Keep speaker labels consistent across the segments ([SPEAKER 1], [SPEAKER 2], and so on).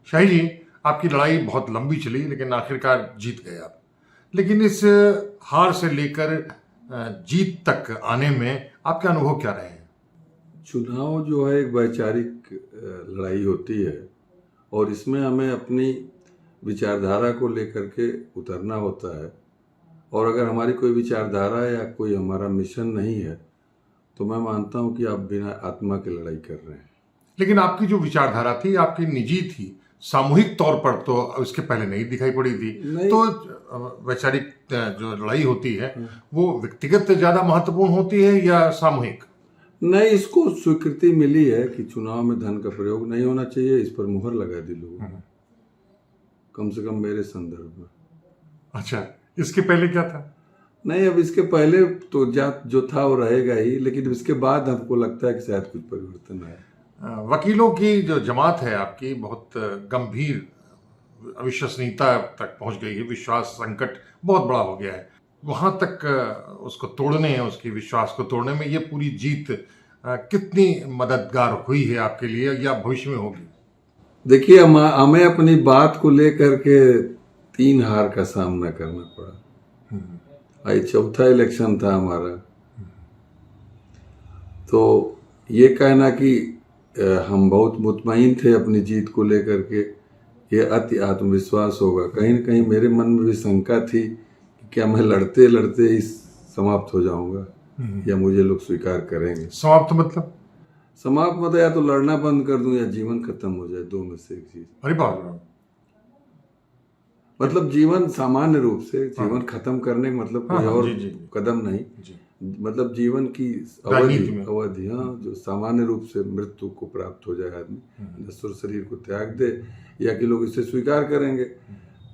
[SPEAKER 1] शाही जी, आपकी लड़ाई बहुत लंबी चली लेकिन आखिरकार जीत गए आप। लेकिन इस हार से लेकर जीत तक आने में आपके अनुभव क्या रहे हैं?
[SPEAKER 2] चुनाव जो है एक वैचारिक लड़ाई होती है और इसमें हमें अपनी विचारधारा को लेकर के उतरना होता है। और अगर हमारी कोई विचारधारा या कोई हमारा मिशन नहीं है तो मैं मानता हूं कि आप बिना आत्मा के लड़ाई कर रहे हैं।
[SPEAKER 1] लेकिन आपकी जो विचारधारा थी आपकी निजी थी, सामूहिक तौर पर तो उसके पहले नहीं दिखाई पड़ी थी।
[SPEAKER 2] नहीं।
[SPEAKER 1] तो वैचारिक जो लड़ाई होती है वो व्यक्तिगत ज्यादा महत्वपूर्ण होती है या सामूहिक?
[SPEAKER 2] नहीं, इसको स्वीकृति मिली है कि चुनाव में धन का प्रयोग नहीं होना चाहिए। इस पर मुहर लगा दी लोगों ने, कम से कम मेरे संदर्भ में।
[SPEAKER 1] अच्छा, इसके पहले क्या था?
[SPEAKER 2] नहीं, अब इसके पहले तो जो था वो रहेगा ही, लेकिन इसके बाद हमको लगता है कि शायद कुछ परिवर्तन आए।
[SPEAKER 1] वकीलों की जो जमात है आपकी बहुत गंभीर अविश्वसनीयता तक पहुंच गई है, विश्वास संकट बहुत बड़ा हो गया है। वहां तक उसको तोड़ने, उसकी विश्वास को तोड़ने में ये पूरी जीत कितनी मददगार हुई है आपके लिए या भविष्य में होगी?
[SPEAKER 2] देखिए, हमें अपनी बात को लेकर के 3 हार का सामना करना पड़ा। ये चौथा इलेक्शन था हमारा। तो ये कहना कि हम बहुत मुतमईन थे अपनी जीत को लेकर के, ये अति आत्मविश्वास होगा। कहीं न कहीं मेरे मन में भी शंका थी कि क्या मैं लड़ते लड़ते ही समाप्त हो जाऊंगा या मुझे लोग स्वीकार करेंगे।
[SPEAKER 1] समाप्त मतलब?
[SPEAKER 2] समाप्त मतलब या तो लड़ना बंद कर दूं या जीवन खत्म हो जाए, दो में से एक चीज।
[SPEAKER 1] अरे बाप रे!
[SPEAKER 2] मतलब जीवन सामान्य रूप से जीवन खत्म करने का मतलब कोई और
[SPEAKER 1] जी।
[SPEAKER 2] कदम नहीं। मतलब जीवन की अवधि जो सामान्य रूप से मृत्यु को प्राप्त हो जाए, आदमी नश्वर शरीर को त्याग दे, या कि लोग इसे स्वीकार करेंगे।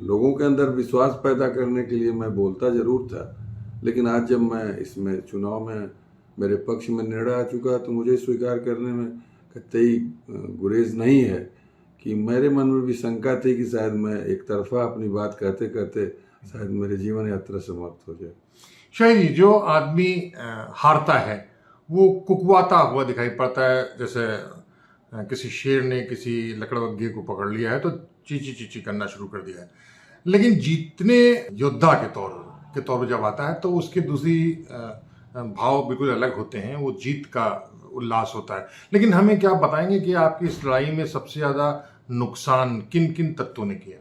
[SPEAKER 2] लोगों के अंदर विश्वास पैदा करने के लिए मैं बोलता जरूर था, लेकिन आज जब मैं इसमें चुनाव में मेरे पक्ष में निर्णय आ चुका तो मुझे स्वीकार करने में कतई गुरेज नहीं है कि मेरे मन में भी शंका थी कि शायद मैं एक तरफा अपनी बात कहते कहते शायद मेरे जीवन यात्रा समाप्त हो जाए।
[SPEAKER 1] शायद जी, जो आदमी हारता है वो कुकवाता हुआ दिखाई पड़ता है। जैसे किसी शेर ने किसी लकड़बग्घे को पकड़ लिया है तो चींची चींची करना शुरू कर दिया है। लेकिन जीतने योद्धा के तौर पर जब आता है तो उसके दूसरी भाव बिल्कुल अलग होते हैं। वो जीत का उल्लास होता है। लेकिन हमें क्या बताएंगे कि आपकी इस लड़ाई में सबसे ज्यादा नुकसान किन किन तत्वों ने किया?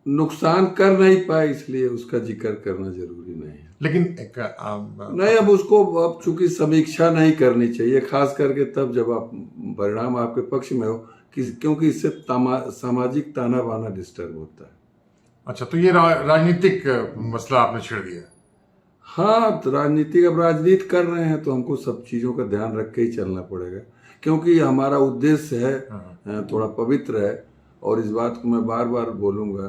[SPEAKER 2] नुकसान कर नहीं पाए इसलिए उसका जिक्र करना जरूरी नहीं है।
[SPEAKER 1] लेकिन
[SPEAKER 2] नहीं, अब उसको अब चूंकि समीक्षा नहीं करनी चाहिए, खास करके तब जब आप परिणाम आपके पक्ष में हो, क्योंकि इससे सामाजिक ताना बाना डिस्टर्ब होता है।
[SPEAKER 1] अच्छा, तो ये राजनीतिक मसला आपने छेड़ दिया।
[SPEAKER 2] हाँ, तो राजनीतिक, अब राजनीति कर रहे हैं तो हमको सब चीज़ों का ध्यान रख के ही चलना पड़ेगा, क्योंकि हमारा उद्देश्य है थोड़ा पवित्र है। और इस बात को मैं बार बार बोलूँगा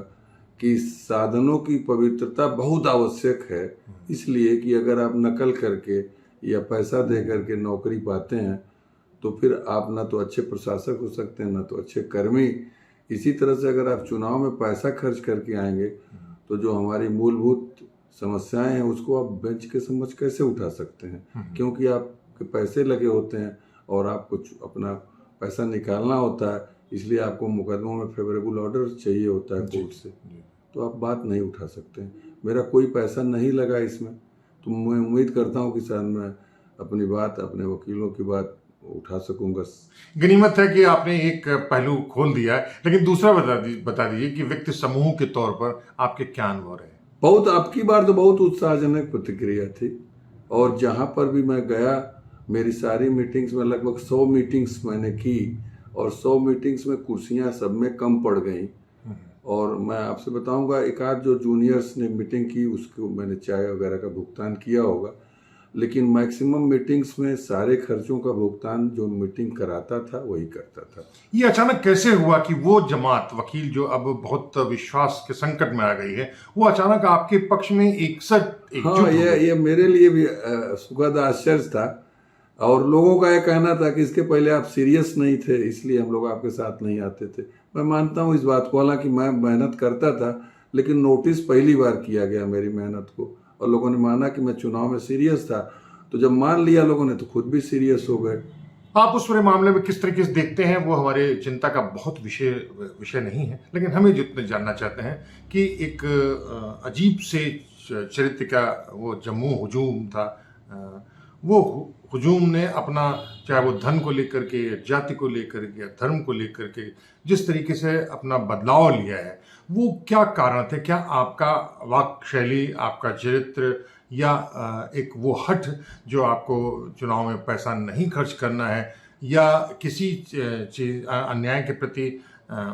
[SPEAKER 2] कि साधनों की पवित्रता बहुत आवश्यक है। इसलिए कि अगर आप नकल करके या पैसा दे करके नौकरी पाते हैं तो फिर आप ना तो अच्छे प्रशासक हो सकते हैं, ना तो अच्छे कर्मी। इसी तरह से अगर आप चुनाव में पैसा खर्च करके आएंगे तो जो हमारी मूलभूत समस्याएं हैं उसको आप बेंच के समझ कैसे उठा सकते हैं, क्योंकि आपके पैसे लगे होते हैं और आपको अपना पैसा निकालना होता है। इसलिए आपको मुकदमों में फेवरेबल ऑर्डर चाहिए होता है कोर्ट से, तो आप बात नहीं उठा सकते हैं। मेरा कोई पैसा नहीं लगा इसमें, तो मैं उम्मीद करता हूं कि शायद मैं अपनी बात, अपने वकीलों की बात उठा सकूंगा।
[SPEAKER 1] गनीमत है कि आपने एक पहलू खोल दिया है, लेकिन दूसरा बता दीजिए कि व्यक्ति समूह के तौर पर आपके क्या अनुभव रहे?
[SPEAKER 2] बहुत, आपकी बार तो बहुत उत्साहजनक प्रतिक्रिया थी। और जहां पर भी मैं गया, मेरी सारी मीटिंग्स में, लगभग 100 मीटिंग्स मैंने की, और 100 मीटिंग्स में कुर्सियां सब में कम पड़ गई। और मैं आपसे बताऊंगा, एक आध जो जूनियर्स ने मीटिंग की उसको मैंने चाय वगैरह का भुगतान किया होगा, लेकिन मैक्सिमम मीटिंग्स में सारे खर्चों का भुगतान जो मीटिंग कराता था वही करता था।
[SPEAKER 1] ये अचानक कैसे हुआ कि वो जमात वकील जो अब बहुत विश्वास के संकट में आ गई है, वो अचानक आपके पक्ष में एकजुट?
[SPEAKER 2] हाँ, ये मेरे लिए भी सुखद आश्चर्य था। और लोगों का यह कहना था कि इसके पहले आप सीरियस नहीं थे इसलिए हम लोग आपके साथ नहीं आते थे। मैं मानता हूँ इस बात को, हालांकि मैं मेहनत करता था, लेकिन नोटिस पहली बार किया गया मेरी मेहनत को, और लोगों ने माना कि मैं चुनाव में सीरियस था। तो जब मान लिया लोगों ने तो खुद भी सीरियस हो गए।
[SPEAKER 1] आप उस पूरे मामले में किस तरीके से देखते हैं वो हमारे चिंता का बहुत विषय नहीं है, लेकिन हमें जितने जानना चाहते हैं कि एक अजीब से चरित्र का वो जम्मू हुजूम था, वो हुजूम ने अपना, चाहे वो धन को लेकर के, जाति को लेकर के, धर्म को लेकर के, जिस तरीके से अपना बदलाव लिया है, वो क्या कारण थे? क्या आपका वाक शैली, आपका चरित्र, या एक वो हठ जो आपको चुनाव में पैसा नहीं खर्च करना है, या किसी चीज अन्याय के प्रति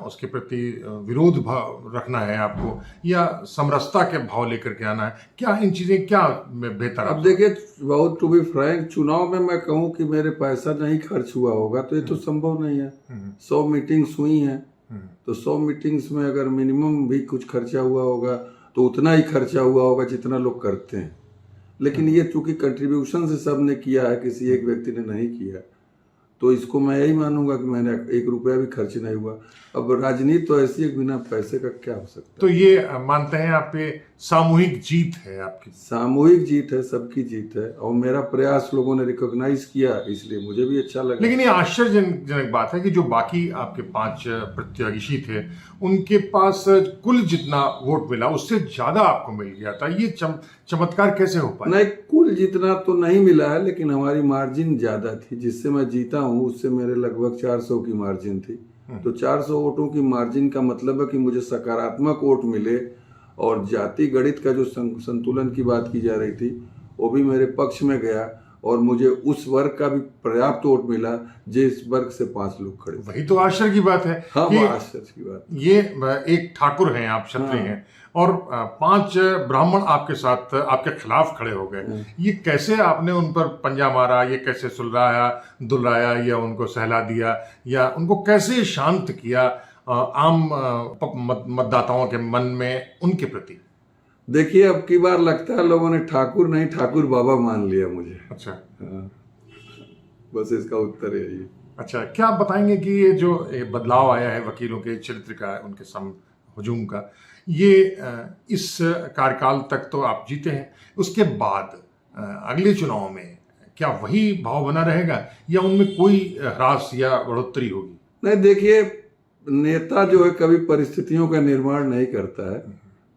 [SPEAKER 1] उसके प्रति विरोध भाव रखना है आपको, या समरसता के भाव लेकर के आना है? क्या इन चीजें क्या बेहतर?
[SPEAKER 2] अब देखिए, बहुत टू बी फ्रैंक, चुनाव में मैं कहूँ कि मेरे पैसा नहीं खर्च हुआ होगा तो ये तो संभव नहीं है। 100 मीटिंग्स हुई हैं, तो 100 मीटिंग्स में अगर मिनिमम भी कुछ खर्चा हुआ होगा तो उतना ही खर्चा हुआ होगा जितना लोग करते हैं। लेकिन ये चूंकि कंट्रीब्यूशन से सब ने किया है, किसी एक व्यक्ति ने नहीं किया, तो इसको मैं यही मानूंगा कि मैंने 1 रुपया भी खर्च नहीं हुआ। अब राजनीति तो ऐसी है, बिना पैसे का क्या हो सकता है।
[SPEAKER 1] तो ये मानते हैं आप पे सामूहिक जीत है? आपकी
[SPEAKER 2] सामूहिक जीत है, सबकी जीत है, और मेरा प्रयास लोगों ने रिकॉग्नाइज किया, इसलिए मुझे भी अच्छा लगा।
[SPEAKER 1] लेकिन ये आश्चर्यजनक बात है कि जो बाकी आपके 5 प्रत्याशी थे, उनके पास कुल जितना वोट मिला उससे ज्यादा आपको मिल गया था। ये चमत्कार कैसे हो पाया?
[SPEAKER 2] नहीं, कुल जितना तो नहीं मिला है, लेकिन हमारी मार्जिन ज्यादा थी। जिससे मैं जीता हूँ उससे मेरे लगभग 400 की मार्जिन थी। तो 400 वोटों की मार्जिन का मतलब है कि मुझे सकारात्मक वोट मिले, और जाति गणित का जो संतुलन की बात की जा रही थी वो भी मेरे पक्ष में गया, और मुझे उस वर्ग का भी पर्याप्त वोट मिला जिस वर्ग से 5 लोग खड़े।
[SPEAKER 1] वही तो आश्चर्य की बात है।
[SPEAKER 2] हाँ, वो आश्चर्य की बात।
[SPEAKER 1] ये एक ठाकुर हैं आप, क्षत्रिय हैं, और 5 ब्राह्मण आपके साथ, आपके खिलाफ खड़े हो गए। ये कैसे आपने उन पर पंजा मारा? ये कैसे सुलझाया, दुलाया, या उनको सहला दिया, या उनको कैसे शांत किया आम मतदाताओं के मन में उनके प्रति?
[SPEAKER 2] देखिए, अब की बार लगता है लोगों ने ठाकुर नहीं, ठाकुर बाबा मान लिया मुझे।
[SPEAKER 1] अच्छा।
[SPEAKER 2] हाँ, बस इसका उत्तर है ये।
[SPEAKER 1] अच्छा, क्या आप बताएंगे कि ये जो बदलाव आया है वकीलों के चरित्र का, उनके हुजूम का, ये इस कार्यकाल तक तो आप जीते हैं, उसके बाद अगले चुनाव में क्या वही भाव बना रहेगा, या उनमें कोई ह्रास या बढ़ोतरी होगी?
[SPEAKER 2] नहीं, देखिए, नेता जो है कभी परिस्थितियों का निर्माण नहीं करता है,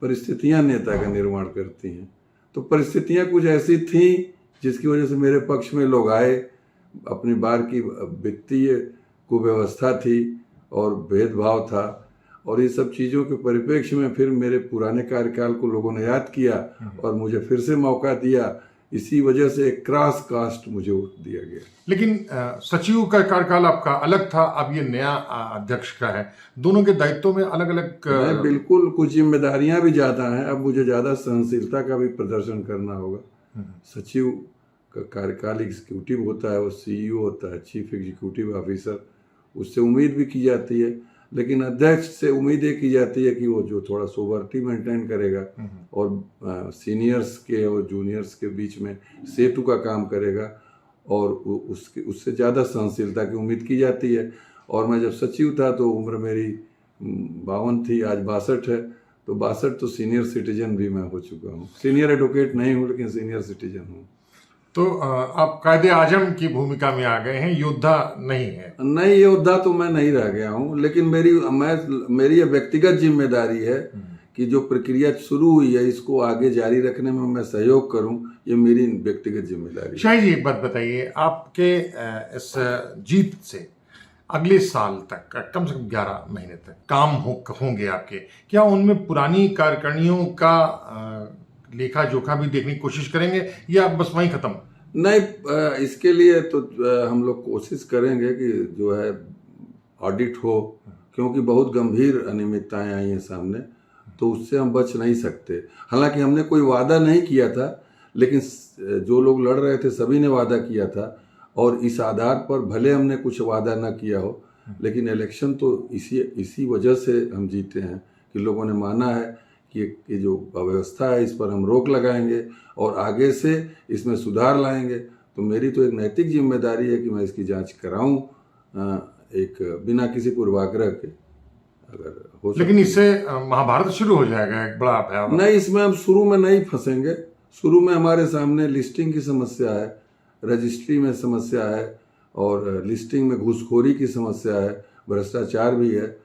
[SPEAKER 2] परिस्थितियां नेता का निर्माण करती हैं। तो परिस्थितियां कुछ ऐसी थी जिसकी वजह से मेरे पक्ष में लोग आए। अपनी बार की वित्तीय कुव्यवस्था थी और भेदभाव था, और ये सब चीज़ों के परिप्रेक्ष्य में फिर मेरे पुराने कार्यकाल को लोगों ने याद किया और मुझे फिर से मौका दिया। इसी वजह से एक क्रॉस कास्ट मुझे वोट दिया गया।
[SPEAKER 1] लेकिन सचिव का कार्यकाल आपका अलग था, अब ये नया अध्यक्ष का है। दोनों के दायित्वों में अलग अलग
[SPEAKER 2] बिल्कुल कुछ जिम्मेदारियां भी ज्यादा हैं। अब मुझे ज्यादा सहनशीलता का भी प्रदर्शन करना होगा। सचिव का कार्यकाल एग्जीक्यूटिव होता है, वो CEO होता है, चीफ एग्जीक्यूटिव ऑफिसर, उससे उम्मीद भी की जाती है। लेकिन अध्यक्ष से उम्मीद ये की जाती है कि वो जो थोड़ा सोबरिटी मेंटेन करेगा और सीनियर्स के और जूनियर्स के बीच में सेतु का काम करेगा, और उससे ज़्यादा सहनशीलता की उम्मीद की जाती है। और मैं जब सचिव था तो उम्र मेरी 52 थी, आज 62 है। तो 62 तो सीनियर सिटीजन भी मैं हो चुका हूँ। सीनियर एडवोकेट नहीं हूँ, लेकिन सीनियर सिटीजन हूँ।
[SPEAKER 1] तो आप कायदे आजम की भूमिका में आ गए हैं, योद्धा नहीं है?
[SPEAKER 2] नहीं, योद्धा तो मैं नहीं रह गया हूँ, लेकिन मेरी ये व्यक्तिगत जिम्मेदारी है कि जो प्रक्रिया शुरू हुई है इसको आगे जारी रखने में मैं सहयोग करूं। ये मेरी व्यक्तिगत जिम्मेदारी है।
[SPEAKER 1] शाही जी, एक बात बताइए, आपके इस जीत से अगले साल तक कम से कम 11 महीने तक काम होंगे आपके, क्या उनमें पुरानी कार्यकारिणियों का लेखा जोखा भी देखने की कोशिश करेंगे, या बस वहीं खत्म?
[SPEAKER 2] नहीं, इसके लिए तो हम लोग कोशिश करेंगे कि जो है ऑडिट हो, क्योंकि बहुत गंभीर अनियमितताएं आई हैं सामने, तो उससे हम बच नहीं सकते। हालांकि हमने कोई वादा नहीं किया था, लेकिन जो लोग लड़ रहे थे सभी ने वादा किया था, और इस आधार पर भले हमने कुछ वादा ना किया हो, लेकिन इलेक्शन तो इसी वजह से हम जीते हैं कि लोगों ने माना है कि जो अव्यवस्था है इस पर हम रोक लगाएंगे और आगे से इसमें सुधार लाएंगे। तो मेरी तो एक नैतिक जिम्मेदारी है कि मैं इसकी जांच कराऊं, एक बिना किसी पूर्वाग्रह के, अगर हो।
[SPEAKER 1] लेकिन इससे महाभारत शुरू हो जाएगा, एक बड़ा भयावह।
[SPEAKER 2] नहीं, इसमें हम शुरू में नहीं फंसेंगे। शुरू में हमारे सामने लिस्टिंग की समस्या है, रजिस्ट्री में समस्या है, और लिस्टिंग में घूसखोरी की समस्या है, भ्रष्टाचार भी है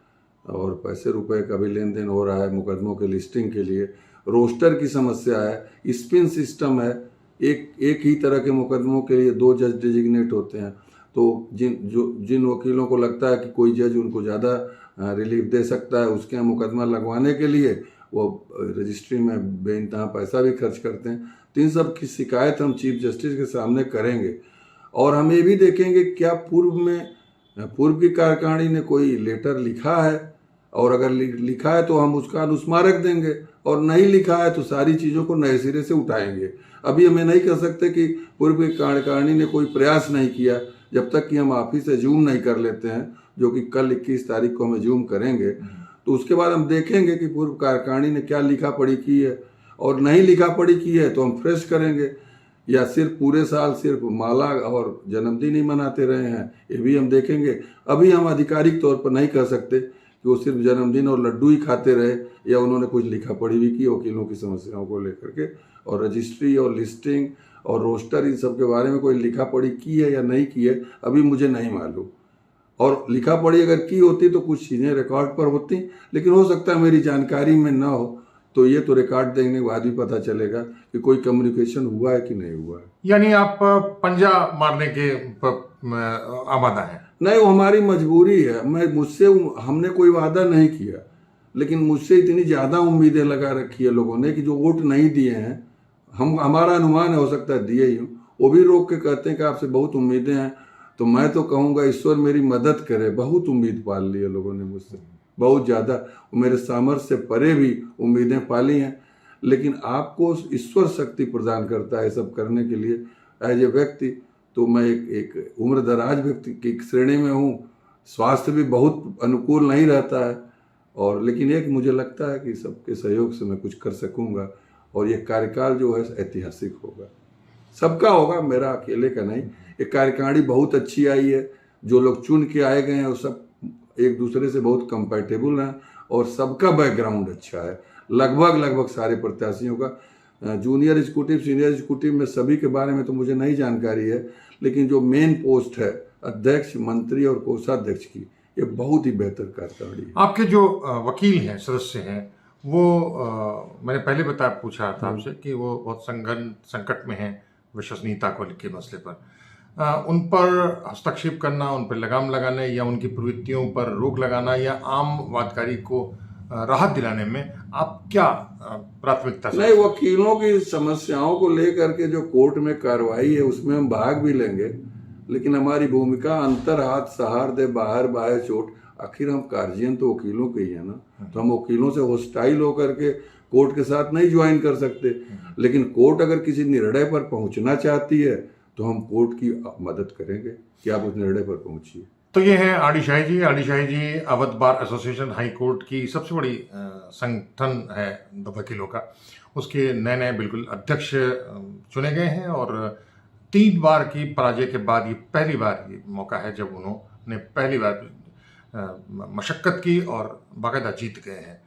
[SPEAKER 2] और पैसे रुपए का भी लेन देन हो रहा है मुकदमों के लिस्टिंग के लिए। रोस्टर की समस्या है, स्पिन सिस्टम है, एक ही तरह के मुकदमों के लिए 2 जज डिजिग्नेट होते हैं। तो जिन वकीलों को लगता है कि कोई जज उनको ज़्यादा रिलीफ दे सकता है, उसके यहाँ मुकदमा लगवाने के लिए वो रजिस्ट्री में बेइंतहा पैसा भी खर्च करते हैं। तो इन सब की शिकायत हम चीफ जस्टिस के सामने करेंगे और हम ये भी देखेंगे क्या पूर्व की कार्यकारिणी ने कोई लेटर लिखा है, और अगर लिखा है तो हम उसका अनुस्मारक देंगे, और नहीं लिखा है तो सारी चीज़ों को नए सिरे से उठाएंगे। अभी हमें नहीं कह सकते कि पूर्व की कार्यकारिणी ने कोई प्रयास नहीं किया, जब तक कि हम ऑफिस से जूम नहीं कर लेते हैं, जो कि कल 21 तारीख को हमें जूम करेंगे। तो उसके बाद हम देखेंगे कि पूर्व कार्यकारिणी ने क्या लिखा पढ़ी की है, और नहीं लिखा पढ़ी की है तो हम फ्रेश करेंगे, या सिर्फ पूरे साल सिर्फ माला और जन्मदिन ही मनाते रहे हैं, ये भी हम देखेंगे। अभी हम आधिकारिक तौर पर नहीं कह सकते कि वो सिर्फ जन्मदिन और लड्डू ही खाते रहे या उन्होंने कुछ लिखा पढ़ी भी की वकीलों की समस्याओं को लेकर के, और रजिस्ट्री और लिस्टिंग और रोस्टर इन सब के बारे में कोई लिखा पढ़ी की है या नहीं की है अभी मुझे नहीं मालूम। और लिखा पढ़ी अगर की होती तो कुछ चीज़ें रिकॉर्ड पर होती, लेकिन हो सकता है मेरी जानकारी में ना हो, तो ये तो रिकॉर्ड देखने के बाद भी पता चलेगा कि कोई कम्युनिकेशन हुआ है कि नहीं हुआ है।
[SPEAKER 1] यानी आप पंजा मारने के आमादा हैं?
[SPEAKER 2] नहीं, वो हमारी मजबूरी है। हमने कोई वादा नहीं किया, लेकिन मुझसे इतनी ज़्यादा उम्मीदें लगा रखी है लोगों ने कि जो वोट नहीं दिए हैं, हमारा अनुमान हो सकता है दिए ही हो, वो भी रोक के कहते हैं कि आपसे बहुत उम्मीदें हैं। तो मैं तो कहूँगा ईश्वर मेरी मदद करे, बहुत उम्मीद पाल ली है लोगों ने मुझसे, बहुत ज़्यादा, मेरे सामर्थ्य से परे भी उम्मीदें पाली हैं। लेकिन आपको ईश्वर शक्ति प्रदान करता है सब करने के लिए। एज ए व्यक्ति तो मैं एक उम्र दराज व्यक्ति की श्रेणी में हूँ, स्वास्थ्य भी बहुत अनुकूल नहीं रहता है, और लेकिन एक मुझे लगता है कि सबके सहयोग से मैं कुछ कर सकूँगा, और ये कार्यकाल जो है ऐतिहासिक होगा, सबका होगा, मेरा अकेले का नहीं। ये कार्यकारिणी बहुत अच्छी आई है, जो लोग चुन के आए गए हैं वो सब एक दूसरे से बहुत कंपैटिबल हैं, और सबका बैकग्राउंड अच्छा है, लगभग सारे प्रत्याशियों का। जूनियर एग्जीक्यूटिव, सीनियर एग्जीक्यूटिव में सभी के बारे में तो मुझे नहीं जानकारी है, लेकिन जो मेन पोस्ट है अध्यक्ष, मंत्री और कोषाध्यक्ष की, ये बहुत ही बेहतर कार्यकारिणी है।
[SPEAKER 1] आपके जो वकील हैं, सदस्य हैं, वो मैंने पहले पूछा था आपसे कि वो बहुत संकट में हैं विश्वसनीयता को लेकर मसले पर। उन पर हस्तक्षेप करना, उन पर लगाम लगाने या उनकी प्रवृत्तियों पर रोक लगाना या आम वादकारी को राहत दिलाने में आप क्या प्राथमिकता से?
[SPEAKER 2] नहीं, वकीलों की समस्याओं को लेकर के जो कोर्ट में कार्रवाई है उसमें हम भाग भी लेंगे, लेकिन हमारी भूमिका अंतर हाथ सहार दे बाहर बाहे चोट, आखिर हम गार्जियन तो वकीलों के ही है ना। तो हम वकीलों से होस्टाइल होकर के कोर्ट के साथ नहीं ज्वाइन कर सकते, लेकिन कोर्ट अगर किसी निर्णय पर पहुंचना चाहती है तो हम कोर्ट की मदद करेंगे कि आप उस निर्णय पर पहुंचिए।
[SPEAKER 1] तो ये है R D Shahi ji Awadh bar association high court की सबसे बड़ी संगठन है वकीलों का, उसके नए बिल्कुल अध्यक्ष चुने गए हैं, और 3 बार की पराजय के बाद ये पहली बार ये मौका है जब उन्होंने पहली बार मशक्कत की और बाकायदा जीत गए हैं।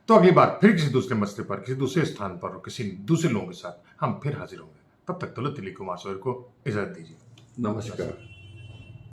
[SPEAKER 1] तो अगली बार फिर किसी दूसरे मसले पर, किसी दूसरे स्थान पर, किसी दूसरे लोगों के साथ हम फिर हाजिर होंगे। तब तक दौलत अली कुमार सोहेल को इजाजत दीजिए।
[SPEAKER 2] नमस्कार।